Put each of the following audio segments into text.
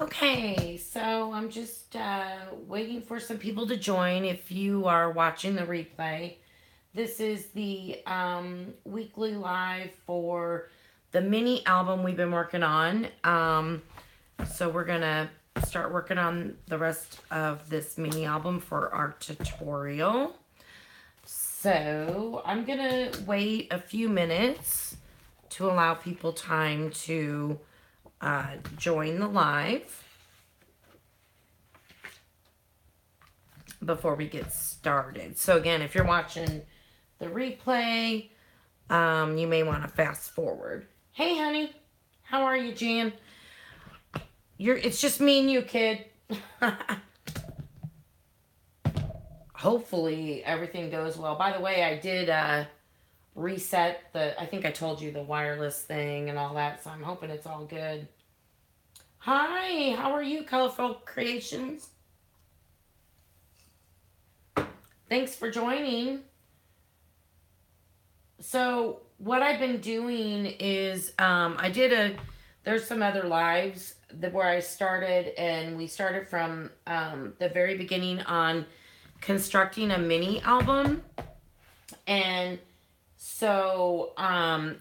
Okay, so I'm just waiting for some people to join. If you are watching the replay, this is the weekly live for the mini album we've been working on. So we're gonna start working on the rest of this mini album for our tutorial. So I'm gonna wait a few minutes to allow people time to join the live before we get started. So again, if you're watching the replay, you may want to fast forward. Hey, honey, how are you, Jan? It's just me and you, kid. Hopefully everything goes well. By the way, I did reset I think I told you the wireless thing and all that, so I'm hoping it's all good. Hi, how are you, Colorful Creations? Thanks for joining. So what I've been doing is there's some other lives where I started, and we started from the very beginning on constructing a mini album. And so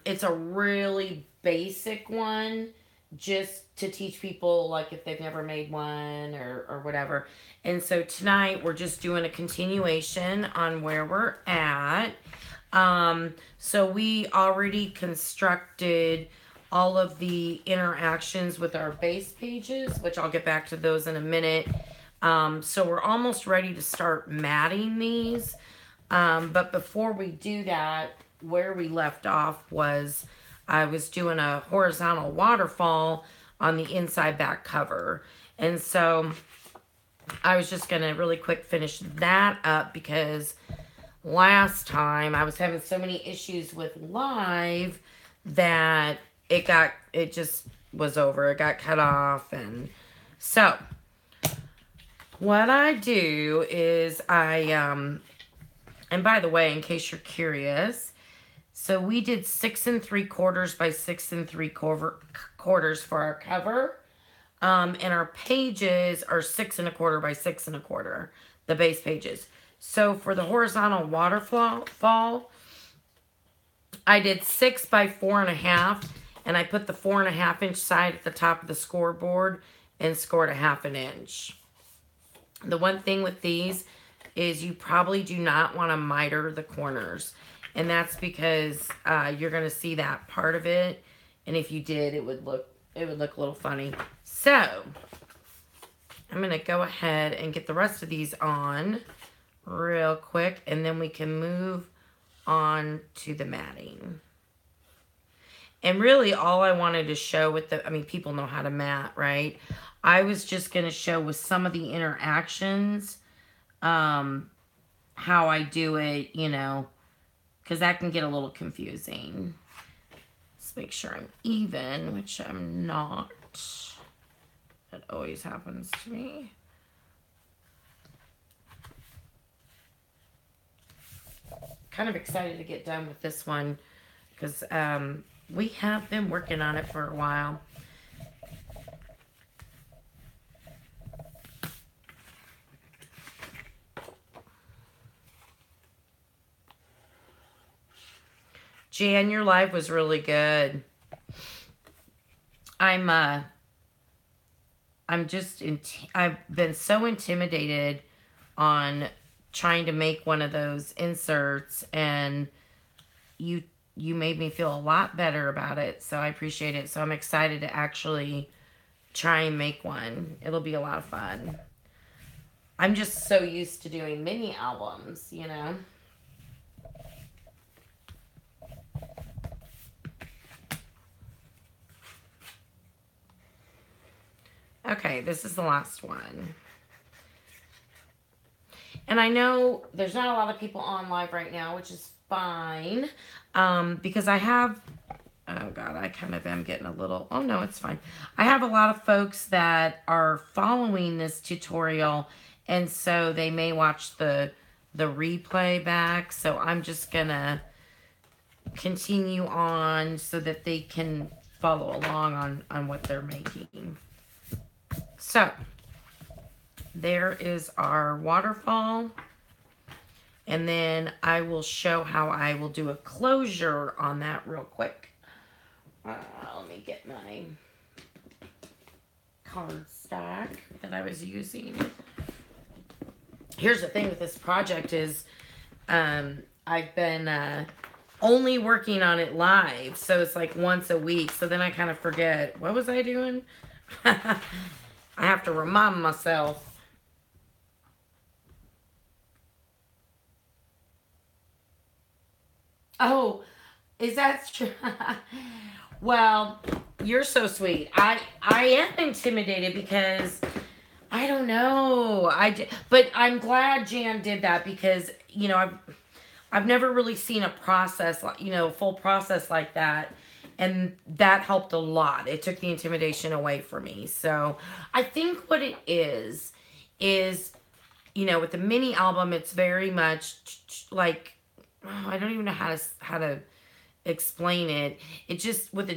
it's a really basic one, just to teach people, like, if they've never made one or whatever. And so tonight we're just doing a continuation on where we're at. So we already constructed all of the interactions with our base pages, which I'll get back to those in a minute. So we're almost ready to start matting these. But before we do that, where we left off was I was doing a horizontal waterfall on the inside back cover. And so I was just going to really quick finish that up, because last time I was having so many issues with live that it just was over. It got cut off. And so what I do is and by the way, in case you're curious, so we did 6 3/4 by 6 3/4 for our cover. And our pages are 6 1/4 by 6 1/4, the base pages. So for the horizontal waterfall, I did 6 by 4 1/2, and I put the 4 1/2 inch side at the top of the scoreboard and scored 1/2 inch. The one thing with these is you probably do not want to miter the corners, and that's because you're going to see that part of it, and if you did, it would look a little funny. So I'm going to go ahead and get the rest of these on real quick, and then we can move on to the matting. And really all I wanted to show with people know how to mat, right? I was just going to show with some of the interactions how I do it, because that can get a little confusing. Let's make sure I'm even, which I'm not. That always happens to me. Kind of excited to get done with this one, because we have been working on it for a while. Jan, your live was really good. I've been so intimidated on trying to make one of those inserts, and you made me feel a lot better about it, so I appreciate it. So I'm excited to actually try and make one. It'll be a lot of fun. I'm just so used to doing mini albums, Okay, this is the last one. And I know there's not a lot of people on live right now, which is fine, because I have, oh God, I kind of am getting a little, oh no, it's fine. I have a lot of folks that are following this tutorial, and so they may watch the replay back. So I'm just gonna continue on so that they can follow along on what they're making. So there is our waterfall. And then I will show how I will do a closure on that real quick. Let me get my card stack that I was using. Here's the thing with this project is I've been only working on it live. So it's like once a week. So then I kind of forget. What was I doing? I have to remind myself. Oh, is that true? Well, you're so sweet. I am intimidated because I don't know. But I'm glad Jan did that because I've never really seen a process, full process like that. And that helped a lot. It took the intimidation away from me. So I think what it is, with the mini album, it's very much like, I don't even know how to explain it. It just, with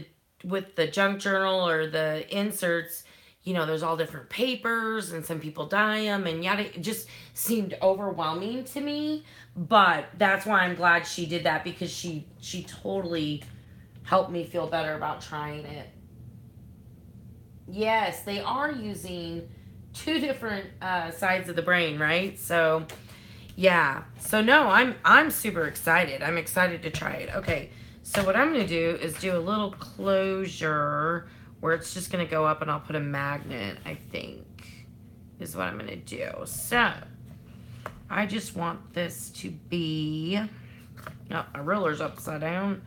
the junk journal or the inserts, there's all different papers and some people dye them and yada. It just seemed overwhelming to me. But that's why I'm glad she did that because she totally helped me feel better about trying it. Yes, they are using two different sides of the brain, right? So, yeah. So no, I'm super excited. I'm excited to try it. Okay. So what I'm going to do is do a little closure where it's just going to go up and I'll put a magnet, I think, is what I'm going to do. So I just want this to be, oh, my ruler's upside down.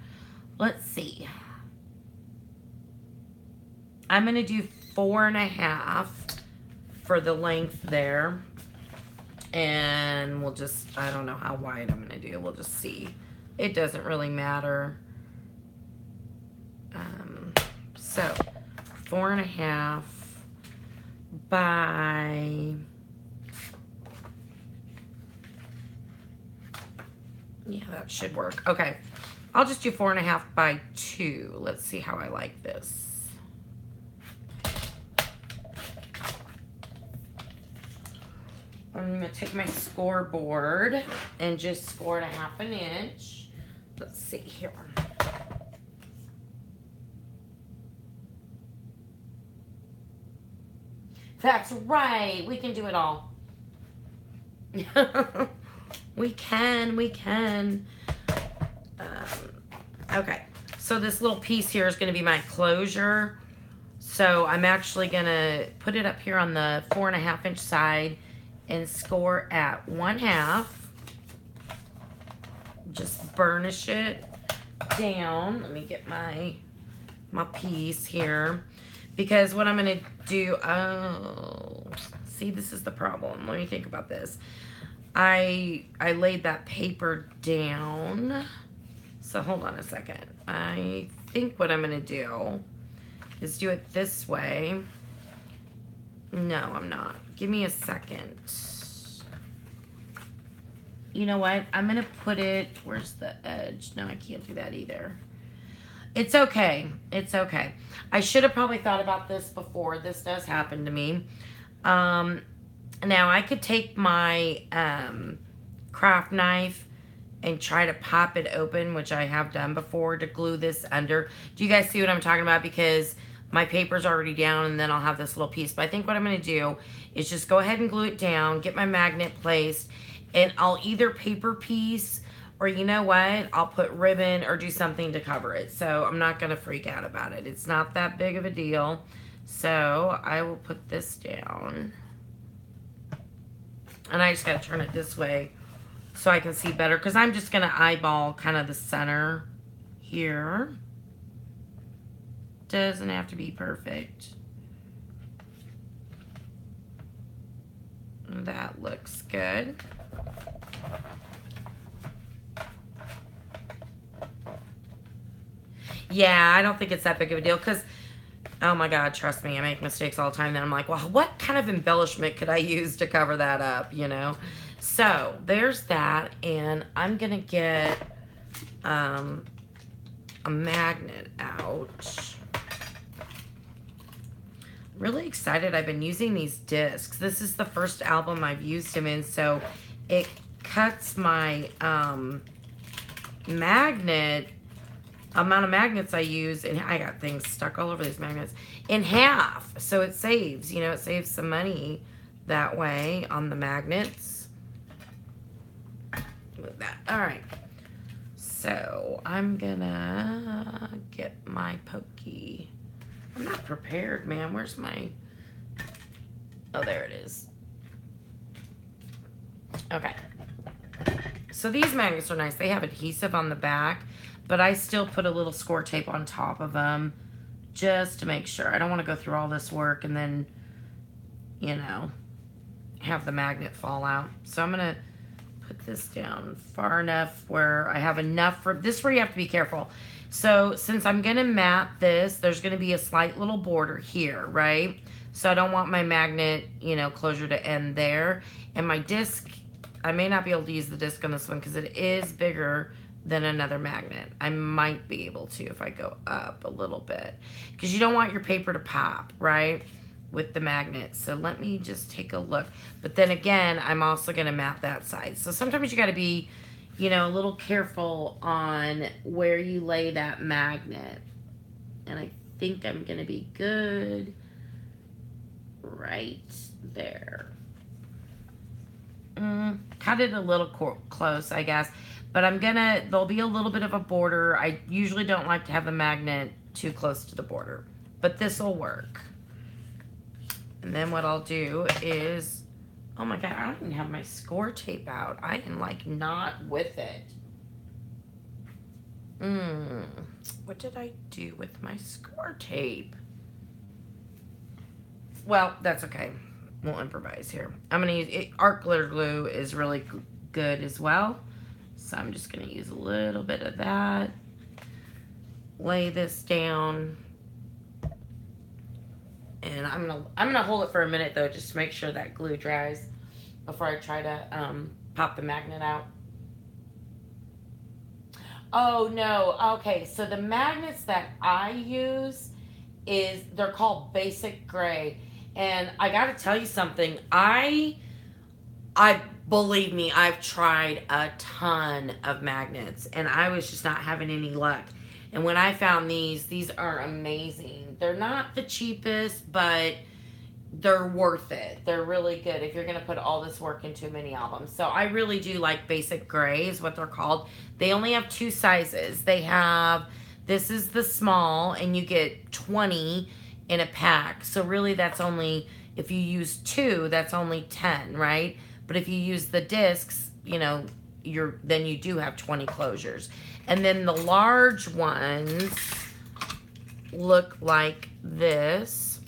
Let's see. I'm going to do 4.5 for the length there. And we'll just, I don't know how wide I'm going to do. We'll just see. It doesn't really matter. So 4.5 by, yeah, that should work. Okay. I'll just do 4.5 by 2. Let's see how I like this. I'm going to take my scoreboard and just score it 1/2 inch. Let's see here. That's right. We can do it all. We can. Okay. So this little piece here is going to be my closure. So I'm actually going to put it up here on the 4.5 inch side and score at 1/2. Just burnish it down. Let me get my piece here. Because what I'm going to do, oh, see, this is the problem. Let me think about this. I laid that paper down. So hold on a second. I think what I'm going to do is do it this way. No, I'm not. Give me a second. You know what? I'm going to put it, where's the edge? No, I can't do that either. It's okay. It's okay. I should have probably thought about this before. This does happen to me. Now, I could take my craft knife and try to pop it open, which I have done before, to glue this under. Do you guys see what I'm talking about? Because my paper's already down, and then I'll have this little piece. But I think what I'm going to do is just go ahead and glue it down, get my magnet placed, and I'll either paper piece, or you know what? I'll put ribbon or do something to cover it. So I'm not going to freak out about it. It's not that big of a deal. So I will put this down. And I just got to turn it this way so I can see better. Because I'm just going to eyeball kind of the center here. Doesn't have to be perfect. That looks good. Yeah, I don't think it's that big of a deal because, oh my God, trust me, I make mistakes all the time. Then I'm like, well, what kind of embellishment could I use to cover that up, you know? So there's that, and I'm going to get a magnet out. really excited. I've been using these discs. This is the first album I've used them in, so it cuts my magnet amount of magnets I use, and I got things stuck all over these magnets, in half. So it saves, you know, it saves some money that way on the magnets. Move that. All right. So I'm gonna get my pokey. I'm not prepared, man. Where's my... Oh, there it is. Okay. So these magnets are nice. They have adhesive on the back, but I still put a little score tape on top of them just to make sure. I don't want to go through all this work and then, you know, have the magnet fall out. So I'm going to put this down far enough where I have enough for... This is where you have to be careful. So since I'm going to mat this, there's going to be a slight little border here, right? So I don't want my magnet, you know, closure to end there. And my disc, I may not be able to use the disc on this one because it is bigger than another magnet. I might be able to if I go up a little bit. Because you don't want your paper to pop, right? With the magnet. So let me just take a look. But then again, I'm also going to mat that side. So sometimes you got to be, you know, a little careful on where you lay that magnet. And I think I'm going to be good right there. Cut it a little close, I guess. But I'm going to, there'll be a little bit of a border. I usually don't like to have the magnet too close to the border. But this will work. And then what I'll do is... Oh my God, I don't even have my score tape out. I am like not with it. What did I do with my score tape? Well, that's okay. We'll improvise here. I'm going to use it. Art glitter glue is really good as well. So I'm just going to use a little bit of that. Lay this down. And I'm gonna hold it for a minute though, just to make sure that glue dries before I try to pop the magnet out. Oh no, okay, so the magnets that I use they're called Basic Gray. And I gotta tell you something, I believe me, I've tried a ton of magnets and I was just not having any luck. And when I found these are amazing. They're not the cheapest, but they're worth it. They're really good if you're going to put all this work into a mini album. So I really do like Basic Gray is what they're called. They only have 2 sizes. They have, this is the small, and you get 20 in a pack. So really that's only, if you use 2, that's only 10, right? But if you use the discs, you know, then you do have 20 closures. And then the large ones look like this.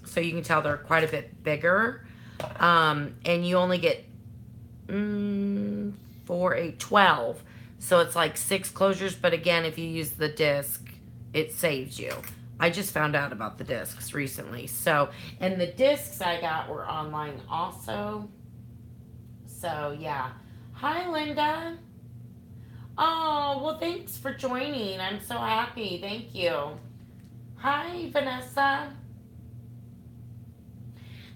So you can tell they're quite a bit bigger. And you only get 4, 8, 12. So it's like 6 closures. But again, if you use the disc, it saves you. I just found out about the discs recently. So, and the discs I got were online also. So yeah. Hi, Linda. Oh, well, thanks for joining. I'm so happy. Thank you. Hi, Vanessa.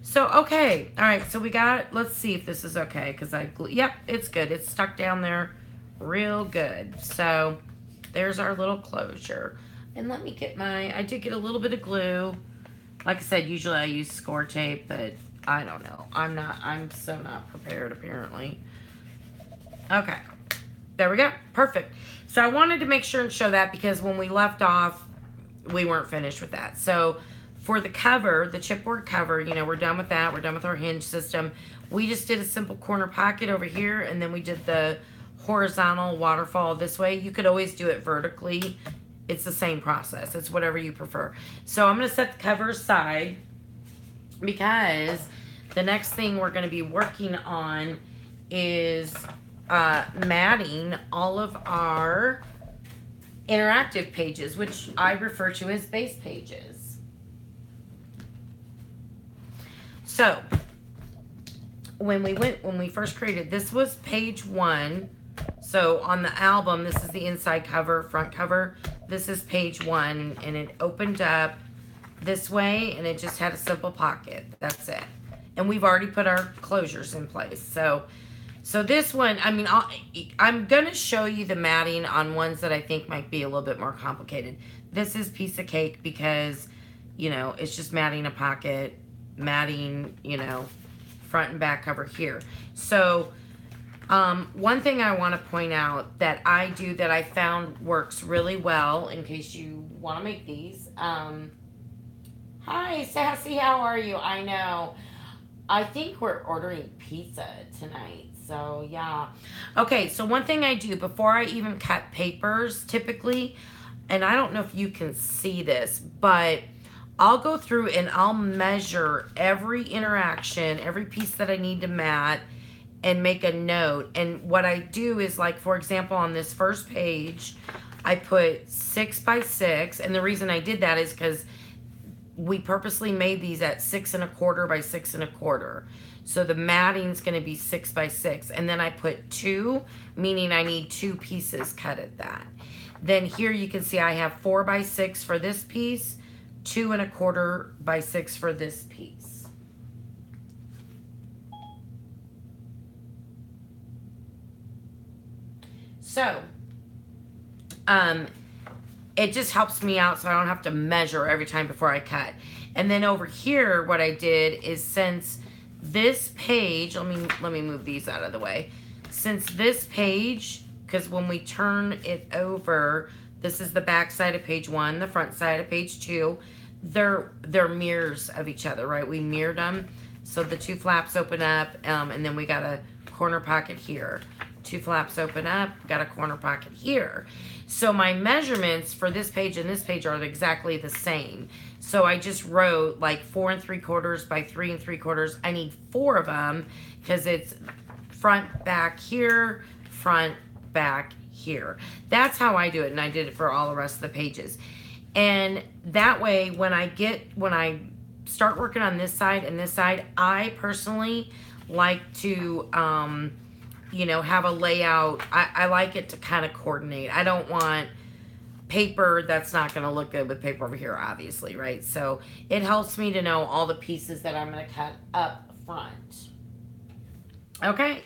So, okay. All right. So we got, let's see if this is okay. Because yep, it's good. It's stuck down there real good. So there's our little closure. And let me get I did get a little bit of glue. Like I said, usually I use score tape, but I don't know. I'm so not prepared apparently. Okay. There we go. Perfect. So I wanted to make sure and show that because when we left off, we weren't finished with that. So for the cover, the chipboard cover, you know, we're done with that. We're done with our hinge system. We just did a simple corner pocket over here, and then we did the horizontal waterfall this way. You could always do it vertically. It's the same process. It's whatever you prefer. So I'm going to set the cover aside because the next thing we're going to be working on is matting all of our interactive pages, which I refer to as base pages. So when we first created, this was page 1. So on the album, this is the inside cover, front cover. This is page 1, and it opened up this way, and it just had a simple pocket. That's it. And we've already put our closures in place. So this one, I mean, I'm going to show you the matting on ones that I think might be a little bit more complicated. This is piece of cake because, you know, it's just matting a pocket, matting, you know, front and back cover here. So one thing I want to point out that I do that I found works really well, in case you want to make these. Hi, Sassy, how are you? I know. I think we're ordering pizza tonight. So, yeah. Okay, so one thing I do before I even cut papers, typically, and I don't know if you can see this, but I'll go through and I'll measure every interaction, every piece that I need to mat, and make a note. And what I do is, like, for example, on this first page, I put 6 by 6, and the reason I did that is because we purposely made these at 6 1/4 by 6 1/4. So the matting's going to be 6 by 6. And then I put 2, meaning I need 2 pieces cut at that. Then here you can see I have 4 by 6 for this piece, 2 1/4 by 6 for this piece. So, it just helps me out so I don't have to measure every time before I cut. And then over here, what I did is, since this page, let me move these out of the way. Since this page, because when we turn it over, this is the back side of page 1, the front side of page 2. They're mirrors of each other, right? We mirrored them. So the 2 flaps open up, and then we got a corner pocket here. 2 flaps open up, got a corner pocket here. So my measurements for this page and this page are exactly the same. So I just wrote like 4 3/4 by 3 3/4. I need 4 of them because it's front, back here, front, back here. That's how I do it, and I did it for all the rest of the pages. And that way, when I start working on this side and this side, I personally like to you know, have a layout. I like it to kind of coordinate. I don't want paper that's not going to look good with paper over here, obviously, right? So it helps me to know all the pieces that I'm going to cut up front. Okay,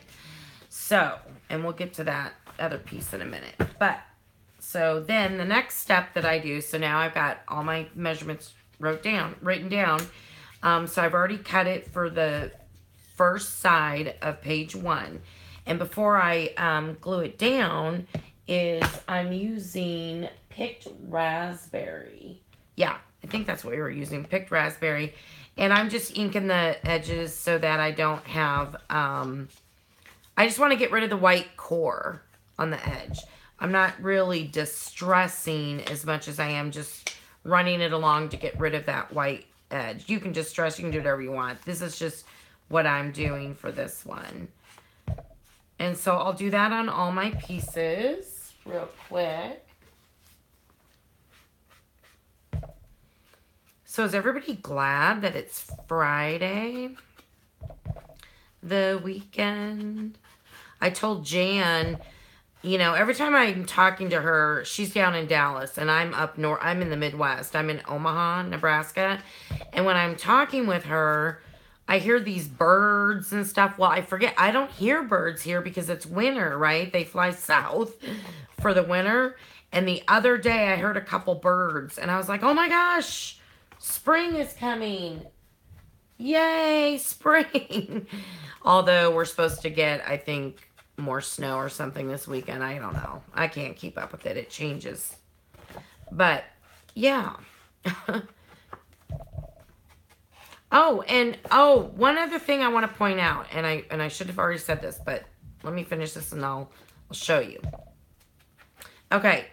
so, and we'll get to that other piece in a minute. But, so then the next step that I do, so now I've got all my measurements written down. So I've already cut it for the first side of page 1. And before I glue it down, is I'm using picked raspberry. Yeah, I think that's what we were using, picked raspberry. And I'm just inking the edges so that I don't have, I just want to get rid of the white core on the edge. I'm not really distressing as much as I am just running it along to get rid of that white edge. You can distress, you can do whatever you want. This is just what I'm doing for this one. And so I'll do that on all my pieces real quick. So is everybody glad that it's Friday? The weekend? I told Jan, you know, every time I'm talking to her, she's down in Dallas and I'm up north. I'm in the Midwest. I'm in Omaha, Nebraska. And when I'm talking with her, I hear these birds and stuff. Well, I forget. I don't hear birds here because it's winter, right? They fly south for the winter. And the other day I heard a couple birds and I was like, oh my gosh, spring is coming. Yay, spring. Although we're supposed to get, I think, more snow or something this weekend. I don't know. I can't keep up with it. It changes. But, yeah. One other thing I want to point out, and I should have already said this, but let me finish this and I'll show you. Okay.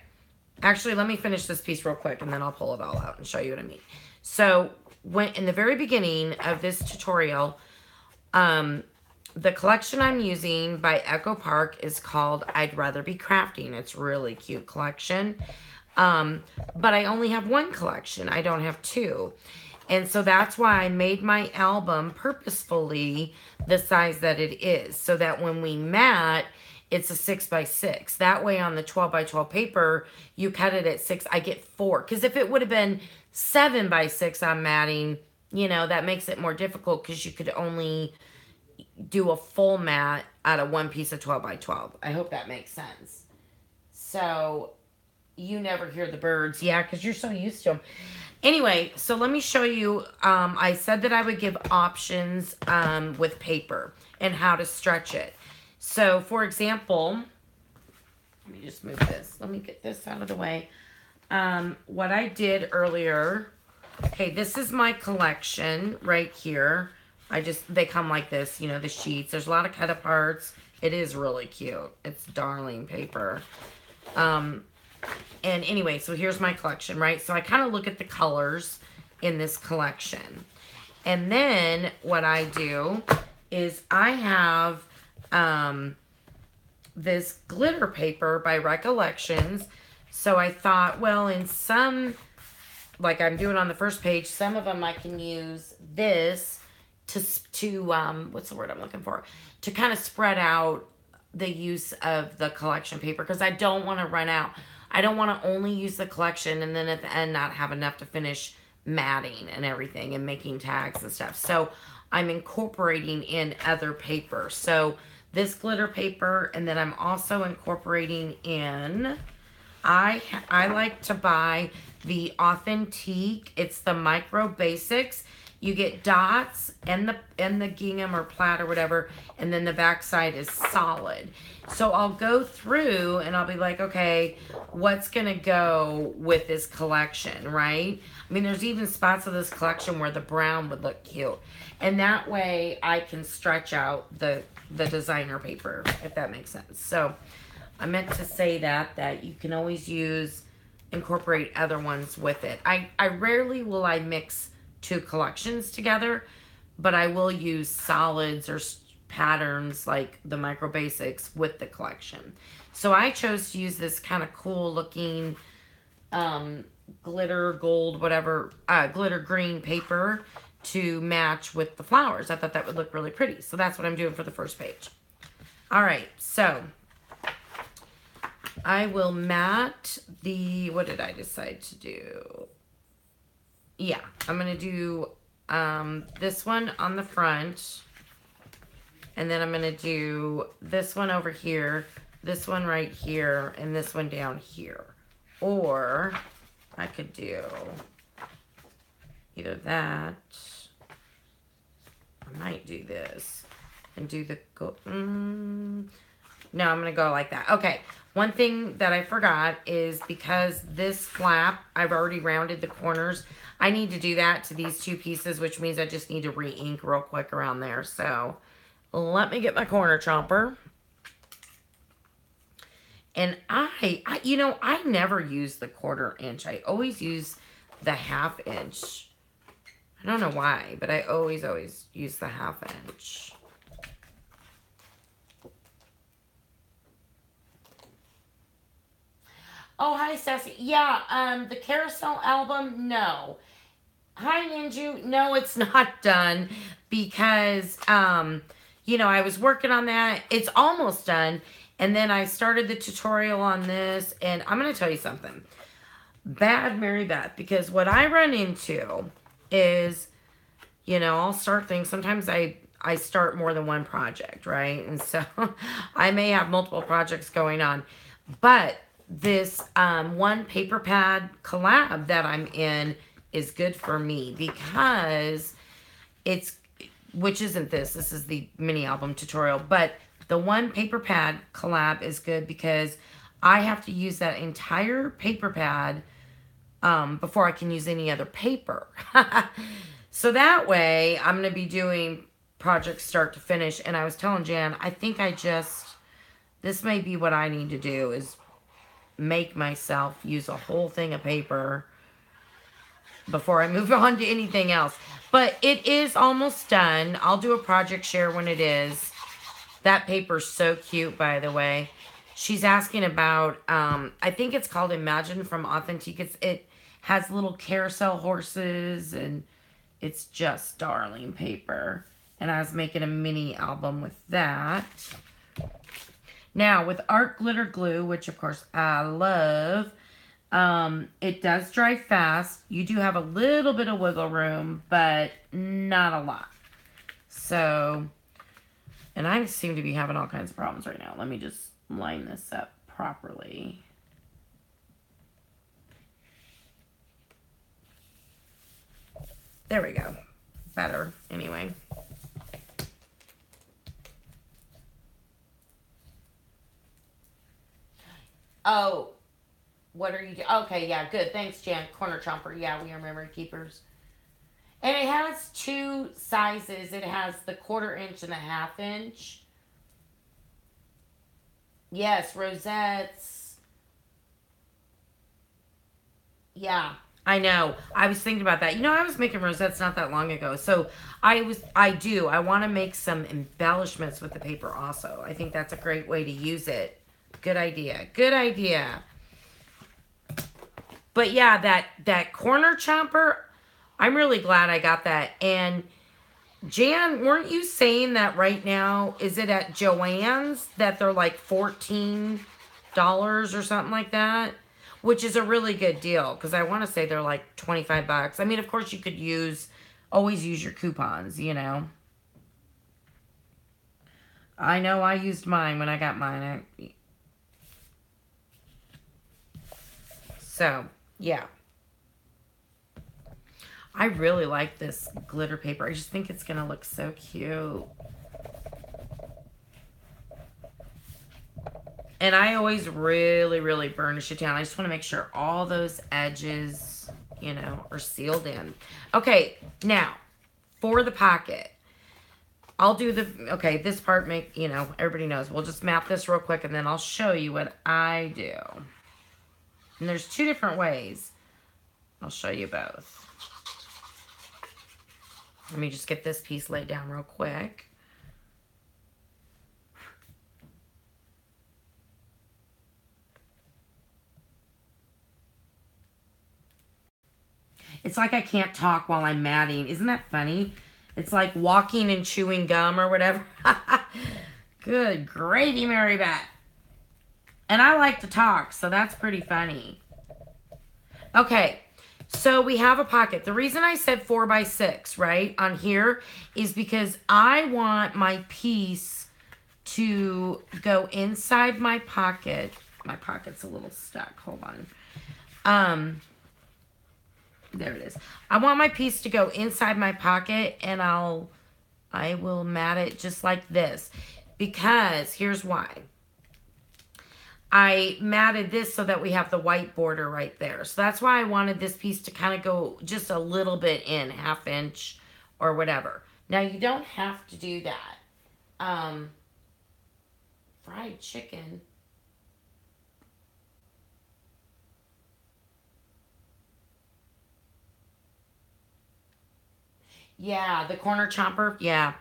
Actually, let me finish this piece real quick and then I'll pull it all out and show you what I mean. So, in the very beginning of this tutorial, the collection I'm using by Echo Park is called I'd Rather Be Crafting. It's a really cute collection. But I only have one collection. I don't have two. And so that's why I made my album purposefully the size that it is. So that when we mat, it's a 6x6. That way on the 12x12 paper, you cut it at 6, I get 4. Because if it would have been 7x6 on matting, you know, that makes it more difficult because you could only do a full mat out of one piece of 12x12. I hope that makes sense. So you never hear the birds. Yeah, because you're so used to them. Anyway, so let me show you. I said that I would give options with paper and how to stretch it. So, for example, let me just move this. Let me get this out of the way. What I did earlier, okay, this is my collection right here. They come like this, you know, the sheets. There's a lot of cut aparts. It is really cute. It's darling paper. And anyway, so here's my collection, right? So I kind of look at the colors in this collection. And then what I do is I have this glitter paper by Recollections. So I thought, well, in some, like I'm doing on the first page, some of them I can use this to what's the word I'm looking for? To kind of spread out the use of the collection paper because I don't want to run out. I don't want to only use the collection and then at the end not have enough to finish matting and everything and making tags and stuff. So I'm incorporating in other paper. So this glitter paper, and then I'm also incorporating in, I like to buy the Authentique. It's the Micro Basics. You get dots and the gingham or plaid or whatever, and then the back side is solid. So I'll go through and I'll be like, okay, what's gonna go with this collection, right? I mean, there's even spots of this collection where the brown would look cute. And that way I can stretch out the designer paper, if that makes sense. So I meant to say that you can always incorporate other ones with it. I rarely will I mix two collections together, but I will use solids or patterns like the Micro Basics with the collection. So I chose to use this kind of cool looking glitter gold, whatever, glitter green paper to match with the flowers. I thought that would look really pretty. So that's what I'm doing for the first page. All right, so I will mat what did I decide to do? Yeah, I'm going to do this one on the front. And then I'm going to do this one over here, this one right here, and this one down here. Or I could do either that. I might do this and do the no, I'm going to go like that. Okay. One thing that I forgot is because this flap, I've already rounded the corners. I need to do that to these two pieces, which means I just need to re-ink real quick around there. So let me get my corner chomper. And I never use the 1/4 inch. I always use the 1/2 inch. I don't know why, but I always use the 1/2 inch. Oh, hi, Sassy. Yeah, the Carousel album, no. Hi, Ninju. No, it's not done because, I was working on that. It's almost done. And then I started the tutorial on this. And I'm going to tell you something. Bad Mary Beth. Because what I run into is, I'll start things. Sometimes I start more than one project, right? And so I may have multiple projects going on. But this one paper pad collab that I'm in is good for me because which isn't this is the mini album tutorial, but the one paper pad collab is good because I have to use that entire paper pad before I can use any other paper. So that way I'm going to be doing projects start to finish. And I was telling Jan, I think this may be what I need to do is make myself use a whole thing of paper before I move on to anything else. But it is almost done. I'll do a project share when it is. That paper's so cute, by the way. She's asking about, I think it's called Imagine from Authentique. It has little carousel horses, and it's just darling paper. And I was making a mini album with that. Now, with art glitter glue, which of course I love, it does dry fast. You do have a little bit of wiggle room, but not a lot. So, and I seem to be having all kinds of problems right now. Let me just line this up properly. There we go. Better, anyway. Oh, what are you doing? Okay, yeah, good. Thanks, Jan. Corner chomper. Yeah, we are memory keepers. And it has two sizes. It has the 1/4 inch and the 1/2 inch. Yes, rosettes. Yeah, I know. I was thinking about that. You know, I was making rosettes not that long ago. So I want to make some embellishments with the paper also. I think that's a great way to use it. Good idea. Good idea. But yeah, that corner chomper, I'm really glad I got that. And Jan, weren't you saying that right now, is it at Joann's that they're like $14 or something like that? Which is a really good deal, because I want to say they're like 25 bucks. I mean, of course you could always use your coupons, you know. I know I used mine when I got mine. So, yeah. I really like this glitter paper. I just think it's going to look so cute. And I always really, really burnish it down. I just want to make sure all those edges, you know, are sealed in. Okay, now, for the pocket, I'll do okay, this part you know, everybody knows. We'll just map this real quick and then I'll show you what I do. And there's two different ways. I'll show you both. Let me just get this piece laid down real quick. It's like I can't talk while I'm matting. Isn't that funny? It's like walking and chewing gum or whatever. Good gravy, Mary Beth. And I like to talk, so that's pretty funny. Okay, so we have a pocket. The reason I said 4x6, right, on here is because I want my piece to go inside my pocket. My pocket's a little stuck. Hold on. There it is. I want my piece to go inside my pocket, and I will mat it just like this, because here's why. I matted this so that we have the white border right there. So that's why I wanted this piece to kind of go just a little bit in, 1/2 inch or whatever. Now, you don't have to do that. Fried chicken. Yeah, the corner chomper. Yeah,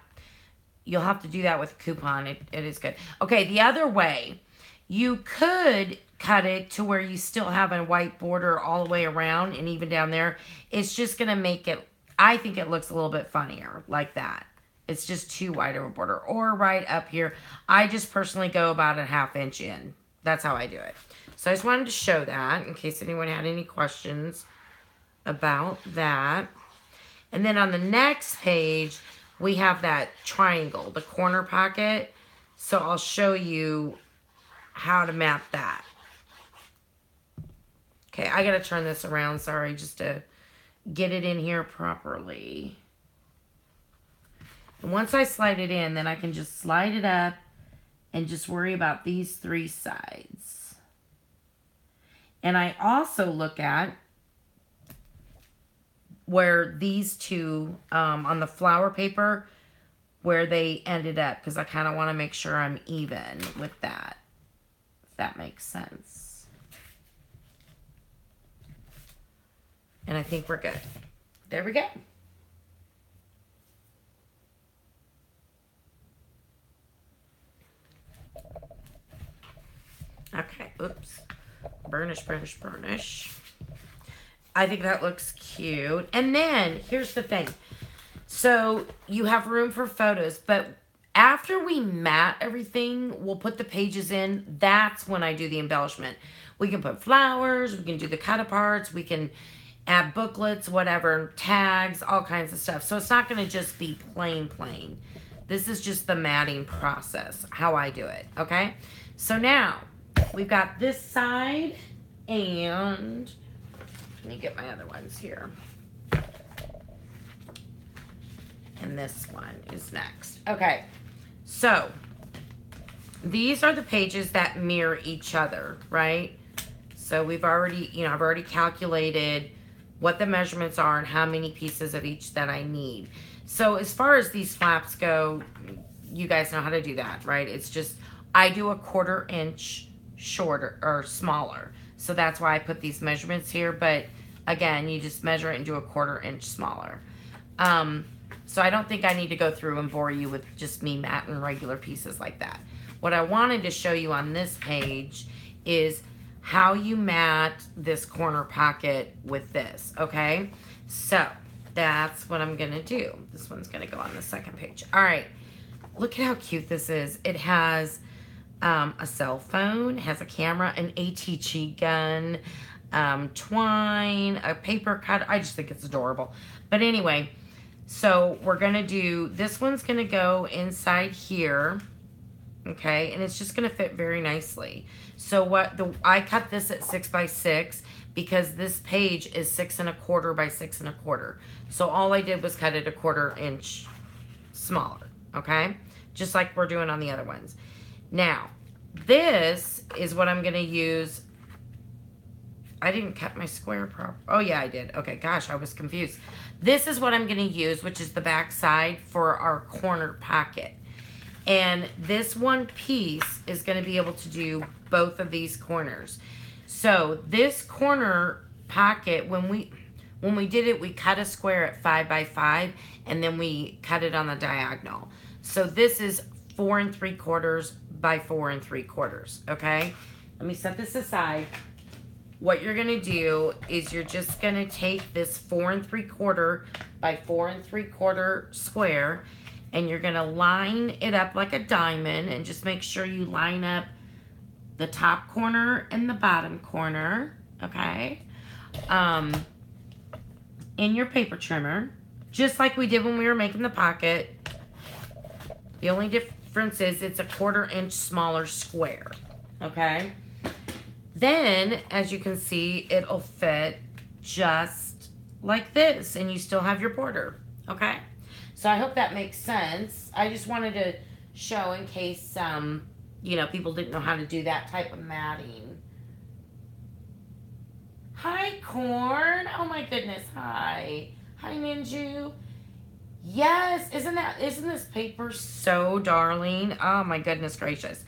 you'll have to do that with a coupon. It is good. Okay, the other way, you could cut it to where you still have a white border all the way around and even down there. It's just going to make it, I think it looks a little bit funnier like that. It's just too wide of a border. Or right up here. I just personally go about a 1/2 inch in. That's how I do it. So I just wanted to show that in case anyone had any questions about that. And then on the next page, we have that triangle, the corner pocket. So I'll show you how to map that. Okay, I gotta turn this around, sorry, just to get it in here properly. And once I slide it in, then I can just slide it up and just worry about these 3 sides. And I also look at where these two, on the flower paper, where they ended up, because I kind of want to make sure I'm even with that, if that makes sense. And I think we're good. There we go. Okay, oops. Burnish, burnish, burnish. I think that looks cute. And then, here's the thing. So, you have room for photos, but After we mat everything, we'll put the pages in. That's when I do the embellishment. We can put flowers, we can do the cut aparts, we can add booklets, whatever, tags, all kinds of stuff. So it's not going to just be plain. This is just the matting process, how I do it, okay? So now, we've got this side, and let me get my other ones here. And this one is next. Okay, so these are the pages that mirror each other, right? So we've already, I've already calculated what the measurements are and how many pieces of each that I need. So as far as these flaps go, you guys know how to do that, right? It's just, I do a 1/4 inch shorter or smaller. So that's why I put these measurements here. But again, you just measure it and do a 1/4 inch smaller. So I don't think I need to go through and bore you with just me matting regular pieces like that. What I wanted to show you on this page is how you mat this corner pocket with this, okay? So that's what I'm gonna do. This one's gonna go on the second page. All right, look at how cute this is. It has a cell phone, it has a camera, an ATG gun, twine, a paper cut. I just think it's adorable. But anyway, so we're gonna do, this one's gonna go inside here, okay? And it's just gonna fit very nicely. So I cut this at 6 by 6 because this page is 6 1/4 by 6 1/4. So all I did was cut it a 1/4 inch smaller, okay? Just like we're doing on the other ones. Now, this is what I'm gonna use. I didn't cut my square proper. Oh yeah, I did. Okay, gosh, I was confused. This is what I'm gonna use, which is the back side for our corner pocket. And this one piece is going to be able to do both of these corners. So this corner pocket, when we did it, we cut a square at 5 by 5, and then we cut it on the diagonal. So this is 4 3/4 by 4 3/4. Okay, let me set this aside. What you're going to do is you're just going to take this 4 3/4 by 4 3/4 square, and you're going to line it up like a diamond, and just make sure you line up the top corner and the bottom corner, okay? In your paper trimmer, just like we did when we were making the pocket. The only difference is it's a 1/4 inch smaller square, okay? Then, as you can see, it'll fit just like this, and you still have your border, okay? So I hope that makes sense. I just wanted to show in case, people didn't know how to do that type of matting. Hi, Corn. Oh my goodness. Hi. Hi, Ninju. Yes. Isn't this paper so darling? Oh my goodness gracious.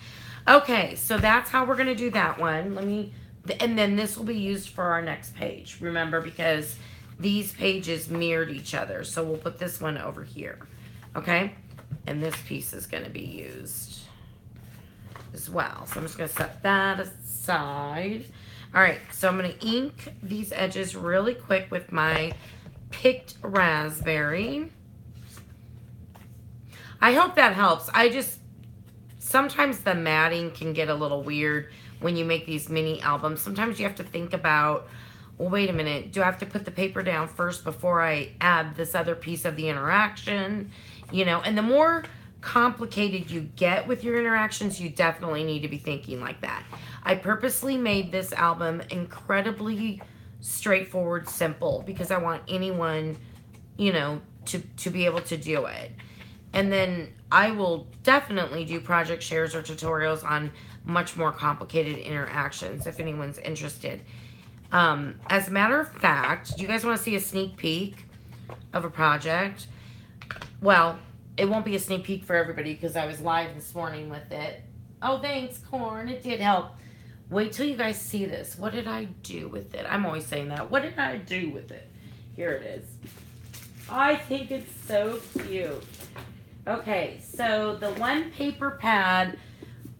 Okay, so that's how we're going to do that one. And then this will be used for our next page. Remember, because these pages mirrored each other. So we'll put this one over here. Okay? And this piece is going to be used as well. So I'm just going to set that aside. All right, so I'm going to ink these edges really quick with my picked raspberry. I hope that helps. Sometimes the matting can get a little weird when you make these mini albums. Sometimes you have to think about, well, wait a minute, do I have to put the paper down first before I add this other piece of the interaction? And the more complicated you get with your interactions, you definitely need to be thinking like that. I purposely made this album incredibly straightforward, simple, because I want anyone, to be able to do it. And then I will definitely do project shares or tutorials on much more complicated interactions if anyone's interested. As a matter of fact, do you guys want to see a sneak peek of a project? Well, it won't be a sneak peek for everybody because I was live this morning with it. Oh, thanks, Corn. It did help. Wait till you guys see this. What did I do with it? I'm always saying that. What did I do with it? Here it is. I think it's so cute. Okay, so the one paper pad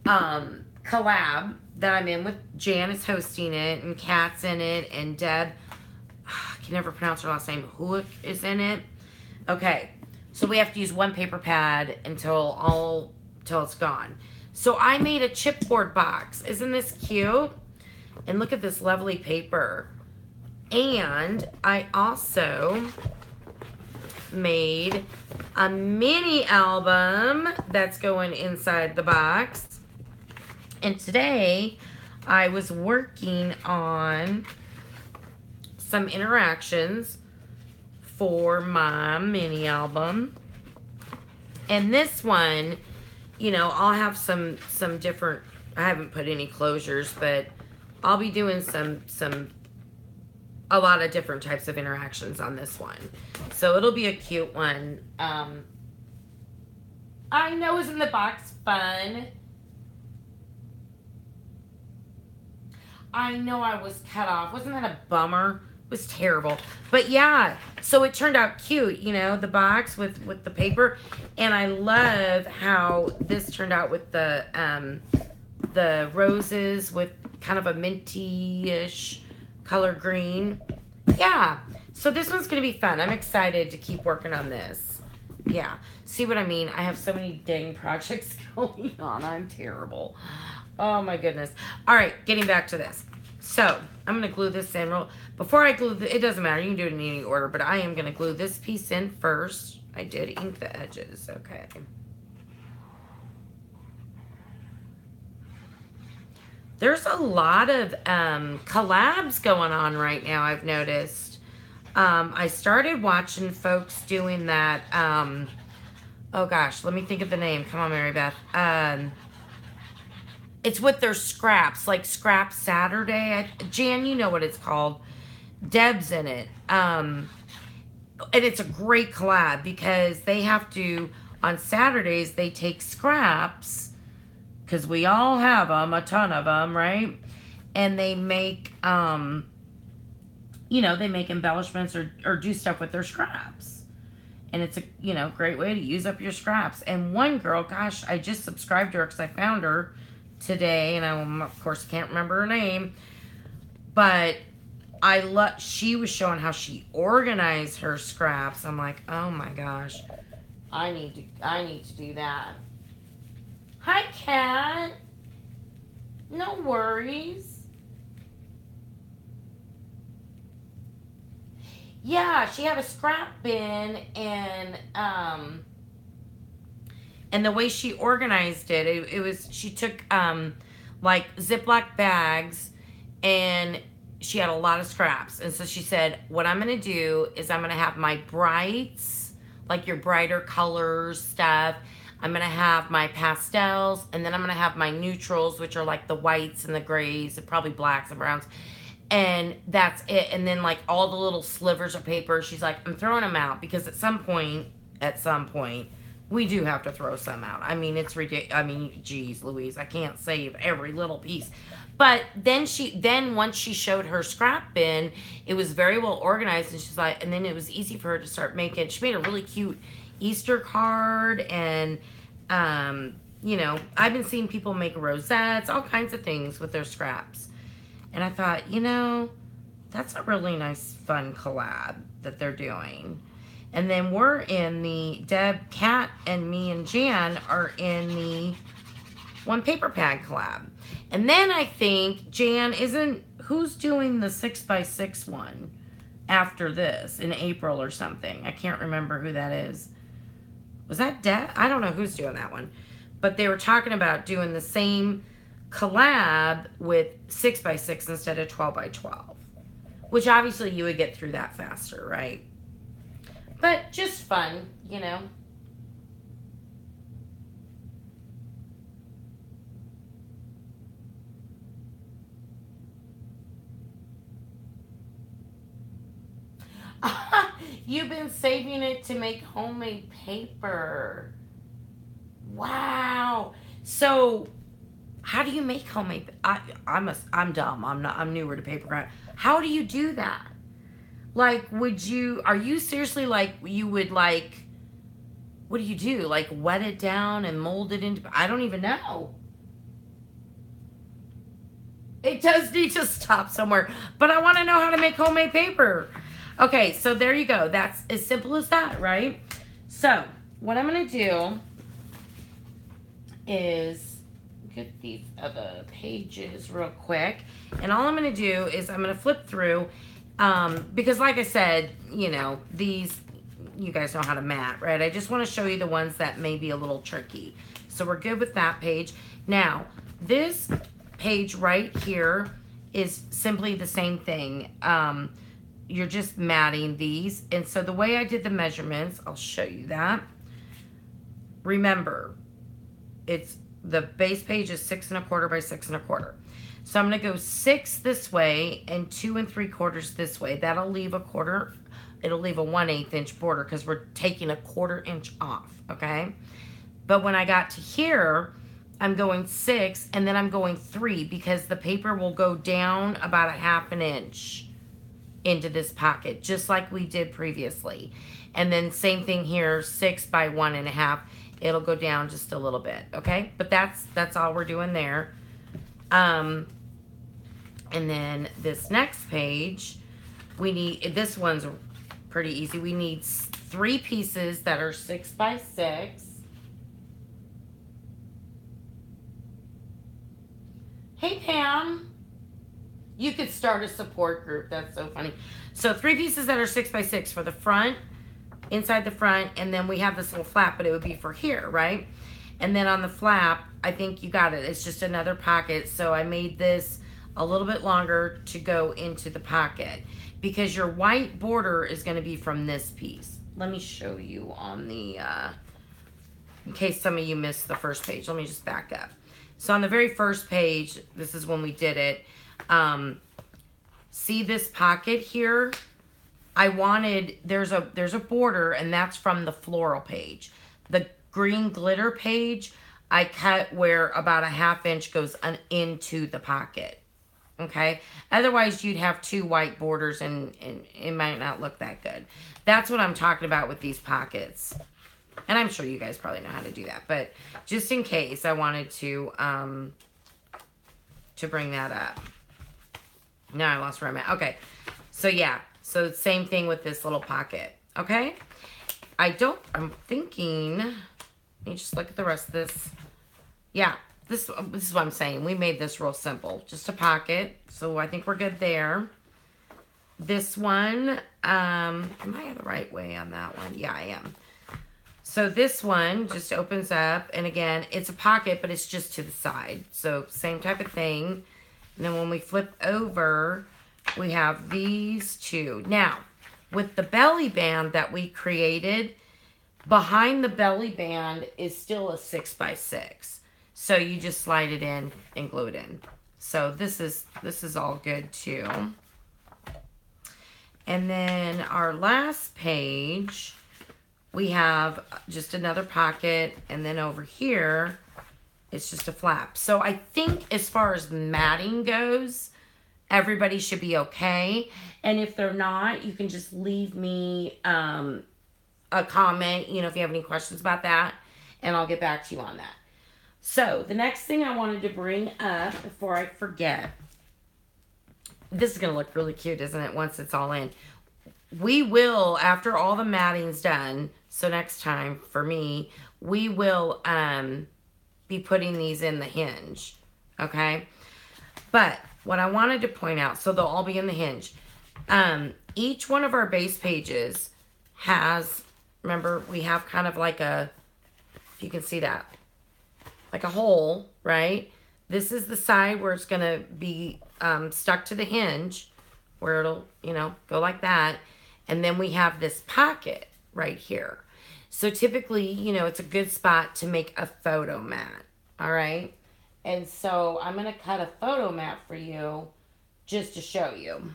collab that I'm in with Jan is hosting it, and Kat's in it, and Deb, I can never pronounce her last name, Hook is in it. Okay, So we have to use one paper pad until it's gone. So I made a chipboard box. Isn't this cute? And look at this lovely paper. And I also made a mini album that's going inside the box. And today I was working on some interactions for my mini album. And this one, you know, I'll have some different, I haven't put any closures, but I'll be doing a lot of different types of interactions on this one. So it'll be a cute one. I know, isn't the box fun? I know I was cut off. Wasn't that a bummer? It was terrible. But yeah, so it turned out cute, you know, the box with the paper. And I love how this turned out with the roses with kind of a minty-ish color green. Yeah, so this one's going to be fun. I'm excited to keep working on this. Yeah, see what I mean? I have so many dang projects going on. I'm terrible. Oh my goodness. All right, getting back to this. So I'm going to glue this in. Before I glue it doesn't matter. You can do it in any order, but I am going to glue this piece in first. I did ink the edges. Okay. There's a lot of collabs going on right now, I've noticed. I started watching folks doing that. Oh gosh, let me think of the name. Come on, Mary Beth. It's with their scraps, like Scrap Saturday. Jan, you know what it's called. Deb's in it. And it's a great collab because they have to, on Saturdays, they take scraps, because we all have them, a ton of them, right? And they make, you know, they make embellishments or do stuff with their scraps. And it's a, you know, great way to use up your scraps. And one girl, gosh, I just subscribed to her because I found her today, and I, of course, can't remember her name. But she was showing how she organized her scraps. I'm like, oh my gosh, I need to do that. Hi, Kat. No worries. Yeah, she had a scrap bin, and the way she organized it was, she took like Ziploc bags, and she had a lot of scraps. And so she said, what I'm going to do is I'm going to have my brights, like your brighter colors stuff. I'm going to have my pastels, and then I'm going to have my neutrals, which are like the whites and the grays and probably blacks and browns. And that's it. And then like all the little slivers of paper, she's like, I'm throwing them out because at some point, we do have to throw some out. I mean, it's ridiculous. I mean, geez, Louise, I can't save every little piece. But then once she showed her scrap bin, it was very well organized, and she's like, and then it was easy for her to start making. She made a really cute Easter card, and you know, I've been seeing people make rosettes, all kinds of things with their scraps. And I thought, you know, that's a really nice, fun collab that they're doing. And then we're in the, Deb, Kat, and me and Jan are in the One Paper Pad collab. And then I think, Jan, who's doing the 6x6 one after this in April or something? I can't remember who that is. Was that Deb? I don't know who's doing that one. But they were talking about doing the same collab with 6x6 instead of 12x12. Which obviously you would get through that faster, right? But just fun, you know. You've been saving it to make homemade paper. Wow. So, how do you make homemade? I'm dumb. I'm newer to paper craft. How do you do that? Like, are you seriously like, you would like, what do you do? Like, wet it down and mold it into, I don't even know. It does need to stop somewhere, but I want to know how to make homemade paper. Okay, so there you go. That's as simple as that, right? So what I'm going to do is get these other pages real quick. And all I'm going to do is I'm going to flip through because like I said, you know, these, you guys know how to mat, right? I just want to show you the ones that may be a little tricky. So we're good with that page. Now, this page right here is simply the same thing. You're just matting these. And so the way I did the measurements, I'll show you that. Remember, it's the base page is 6 1/4 by 6 1/4. So I'm going to go 6 this way and 2 3/4 this way. That'll leave a quarter. It'll leave a 1/8 inch border because we're taking a 1/4 inch off. Okay. But when I got to here, I'm going 6 and then I'm going 3 because the paper will go down about a 1/2 inch into this pocket, just like we did previously. And then same thing here, 6 by 1 1/2. It'll go down just a little bit, okay? But that's all we're doing there. And then this next page, we need, this one's pretty easy. We need 3 pieces that are 6 by 6. Hey, Pam. You could start a support group. That's so funny. So 3 pieces that are 6 by 6 for the front, inside the front, and then we have this little flap, but it would be for here, right? And then on the flap, I think you got it. It's just another pocket. So I made this a little bit longer to go into the pocket because your white border is going to be from this piece. Let me show you on the, in case some of you missed the first page. Let me just back up. So on the very first page, this is when we did it. See this pocket here? I wanted, there's a border, and that's from the floral page. The green glitter page, I cut where about a 1/2 inch goes into the pocket. Okay? Otherwise, you'd have 2 white borders, and it might not look that good. That's what I'm talking about with these pockets. And I'm sure you guys probably know how to do that. But just in case, I wanted to bring that up. Now I lost where I'm at. Okay. So, yeah. So, same thing with this little pocket. Okay? I'm thinking, let me just look at the rest of this. Yeah. This is what I'm saying. We made this real simple. Just a pocket. So, I think we're good there. This one, am I the right way on that one? Yeah, I am. So this one just opens up, and again, it's a pocket, but it's just to the side. So same type of thing. And then when we flip over, we have these 2. Now, with the belly band that we created, behind the belly band is still a 6 by 6. So you just slide it in and glue it in. So this is all good too. And then our last page, we have just another pocket, and then over here, it's just a flap. So I think as far as matting goes, everybody should be okay. And if they're not, you can just leave me a comment, you know, if you have any questions about that, and I'll get back to you on that. So the next thing I wanted to bring up before I forget, this is going to look really cute, isn't it, once it's all in. We will, after all the matting's done, so next time for me, we will be putting these in the hinge, okay? But what I wanted to point out, so they'll all be in the hinge. Each one of our base pages has, remember, we have kind of like a, if you can see that, like a hole, right? This is the side where it's going to be stuck to the hinge, where it'll, you know, go like that. And then we have this pocket right here. So typically, you know, it's a good spot to make a photo mat, all right? And so I'm going to cut a photo mat for you just to show you.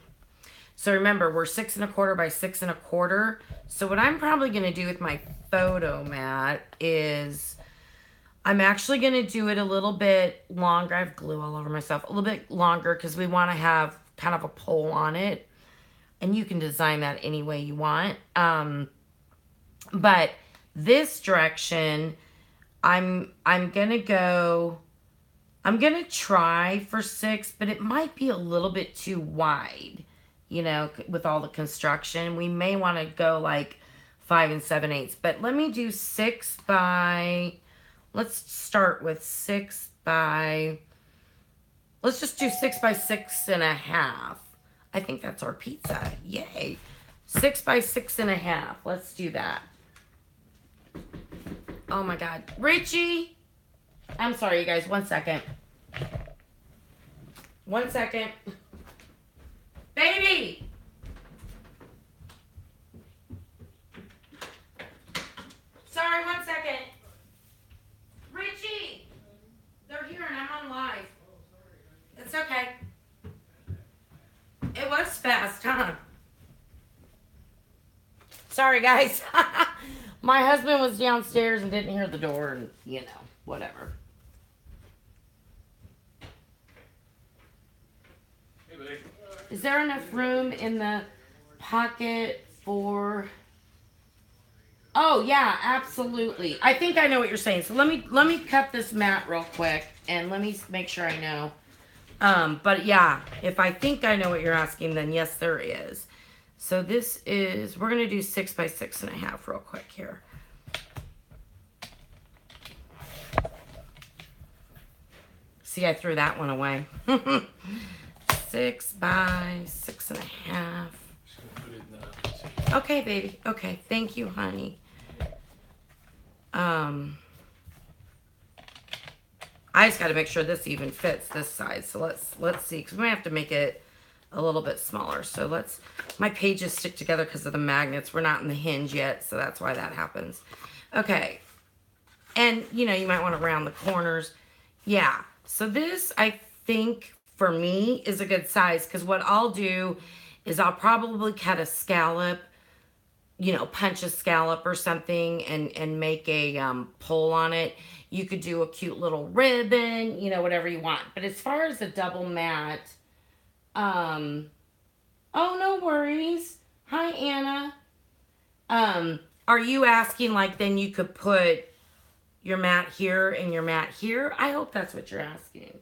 So remember, we're 6 1/4 by 6 1/4. So what I'm probably going to do with my photo mat is I'm actually going to do it a little bit longer. I have glue all over myself. A little bit longer because we want to have kind of a pole on it. And you can design that any way you want. But this direction, I'm going to try for 6, but it might be a little bit too wide, you know, with all the construction. We may want to go like 5 7/8. But let me do 6 by, let's start with 6 by, let's just do 6 by 6.5. I think that's our pizza. Yay. 6 by 6.5. Let's do that. Oh my God. Richie! I'm sorry, you guys. 1 second. 1 second. Baby! Sorry, 1 second. Richie! They're here and I'm on live. It's okay. It was fast, huh? Sorry, guys. My husband was downstairs and didn't hear the door and, you know, whatever. Hey, buddy. Is there enough room in the pocket for... Oh, yeah, absolutely. I think I know what you're saying. So let me cut this mat real quick and let me make sure I know. But yeah, if I think I know what you're asking, then yes, there is. So this is, we're going to do 6 by 6.5 real quick here. See, I threw that one away. 6 by 6.5. Okay, baby. Okay, thank you, honey. I just got to make sure this even fits this size. So let's see, because we might have to make it a little bit smaller. So my pages stick together because of the magnets. We're not in the hinge yet, so that's why that happens. Okay. And, you know, you might want to round the corners. Yeah. So this, I think, for me, is a good size because what I'll do is I'll probably cut a scallop, you know, punch a scallop or something and make a pole on it. You could do a cute little ribbon, you know, whatever you want. But as far as a double mat, oh, no worries. Hi, Anna. Are you asking, like, then you could put your mat here and your mat here? I hope that's what you're asking.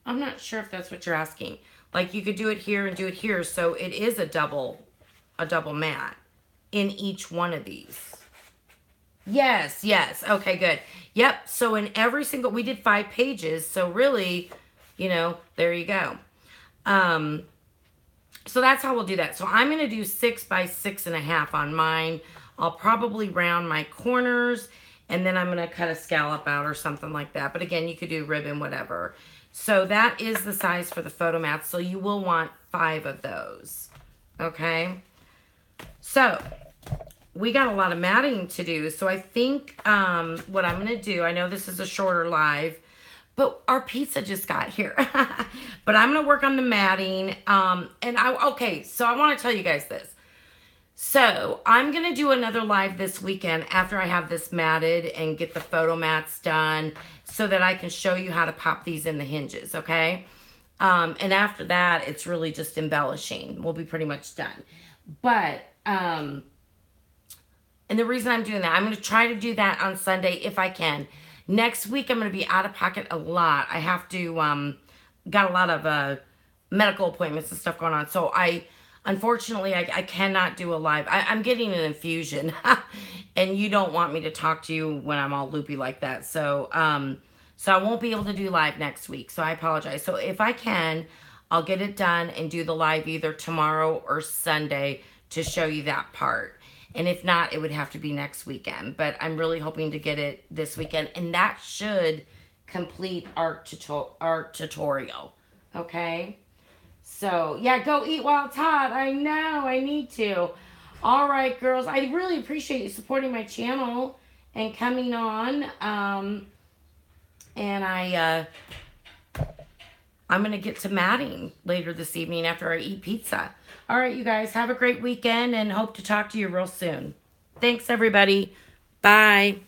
I'm not sure if that's what you're asking. Like, you could do it here and do it here. So it is a double mat in each one of these. Yes, yes. Okay, good. Yep. So in every single, we did 5 pages. So really, you know, there you go. So that's how we'll do that. So I'm going to do 6 by 6.5 on mine. I'll probably round my corners and then I'm going to cut a scallop out or something like that. But again, you could do ribbon, whatever. So that is the size for the photo mats. So you will want 5 of those. Okay. So we got a lot of matting to do. So I think what I'm going to do, I know this is a shorter live, but our pizza just got here. But I'm going to work on the matting. Okay, so I want to tell you guys this. So I'm going to do another live this weekend after I have this matted and get the photo mats done so that I can show you how to pop these in the hinges, okay? And after that, it's really just embellishing. We'll be pretty much done. But, and the reason I'm doing that, I'm going to try to do that on Sunday if I can. Next week, I'm going to be out of pocket a lot. I have to, got a lot of medical appointments and stuff going on. So unfortunately, I cannot do a live. I'm getting an infusion. And you don't want me to talk to you when I'm all loopy like that. So I won't be able to do live next week. So I apologize. So if I can, I'll get it done and do the live either tomorrow or Sunday to show you that part. And if not, it would have to be next weekend. But I'm really hoping to get it this weekend. And that should complete our tutorial. Okay? So, yeah, go eat while it's hot. I know, I need to. All right, girls. I really appreciate you supporting my channel and coming on. And I'm going to get to matting later this evening after I eat pizza. All right, you guys, have a great weekend and hope to talk to you real soon. Thanks, everybody. Bye.